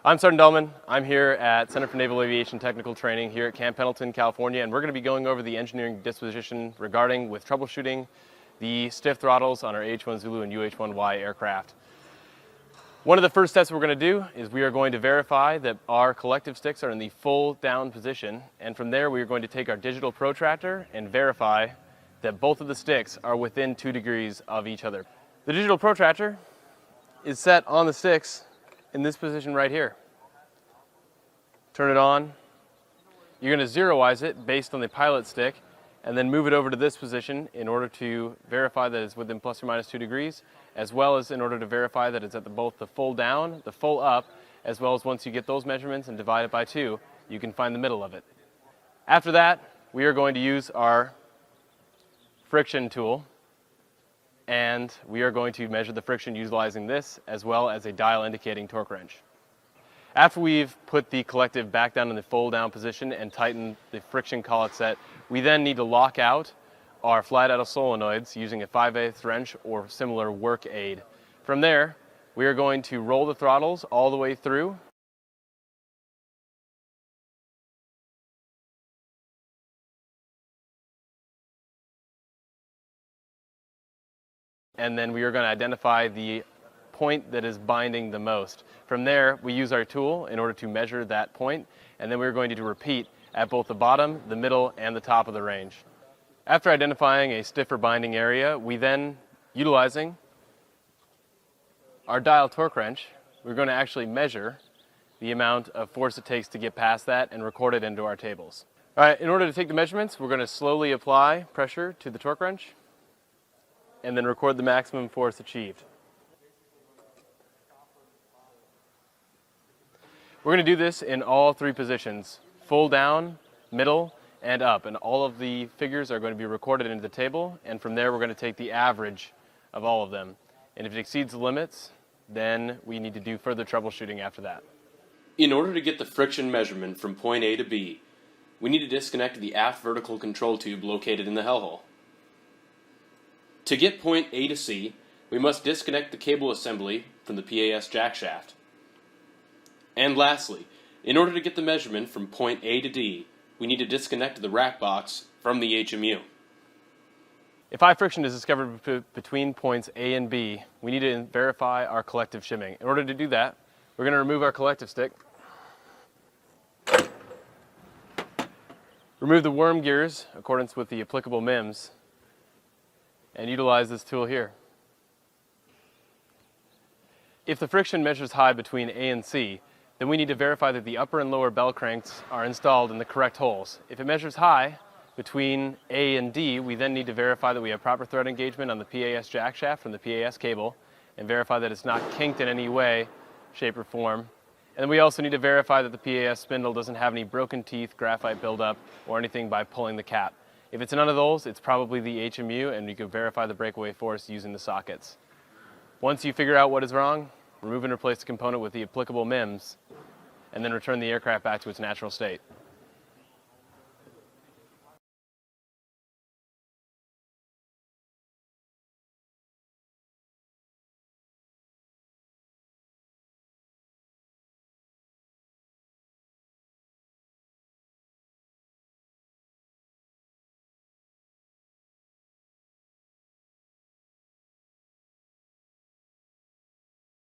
I'm Sergeant Dahlman. I'm here at Center for Naval Aviation Technical Training here at Camp Pendleton, California, and we're going to be going over the engineering disposition regarding with troubleshooting the stiff throttles on our H-1 Zulu and UH-1Y aircraft. One of the first steps we're going to do is we are going to verify that our collective sticks are in the full down position, and from there we are going to take our digital protractor and verify that both of the sticks are within 2 degrees of each other. The digital protractor is set on the sticks in this position right here. Turn it on. You're going to zeroize it based on the pilot stick and then move it over to this position in order to verify that it's within plus or minus 2 degrees, as well as in order to verify that it's at both the full down, the full up, as well as once you get those measurements and divide it by 2, you can find the middle of it. After that, we are going to use our friction tool, and we are going to measure the friction utilizing this as well as a dial indicating torque wrench. After we've put the collective back down in the full down position and tightened the friction collet set, we then need to lock out our flat idle solenoids using a 5/8 wrench or similar work aid. From there, we are going to roll the throttles all the way through. And then we are going to identify the point that is binding the most. From there, we use our tool in order to measure that point, and then we're going to repeat at both the bottom, the middle, and the top of the range. After identifying a stiffer binding area, we then, utilizing our dial torque wrench, we're going to actually measure the amount of force it takes to get past that and record it into our tables. All right, in order to take the measurements, we're going to slowly apply pressure to the torque wrench and then record the maximum force achieved. We're going to do this in all 3 positions, full down, middle, and up, and all of the figures are going to be recorded into the table, and from there we're going to take the average of all of them. And if it exceeds the limits, then we need to do further troubleshooting after that. In order to get the friction measurement from point A to B, we need to disconnect the aft vertical control tube located in the hellhole. To get point A to C, we must disconnect the cable assembly from the PAS jack shaft. And lastly, in order to get the measurement from point A to D, we need to disconnect the rack box from the HMU. If high friction is discovered between points A and B, we need to verify our collective shimming. In order to do that, we're going to remove our collective stick, remove the worm gears in accordance with the applicable MIMs, and utilize this tool here. If the friction measures high between A and C, then we need to verify that the upper and lower bell cranks are installed in the correct holes. If it measures high between A and D, we then need to verify that we have proper thread engagement on the PAS jack shaft from the PAS cable and verify that it's not kinked in any way, shape, or form. And then we also need to verify that the PAS spindle doesn't have any broken teeth, graphite buildup, or anything by pulling the cap. If it's none of those, it's probably the HMU, and you can verify the breakaway force using the sockets. Once you figure out what is wrong, remove and replace the component with the applicable MIMs, and then return the aircraft back to its natural state.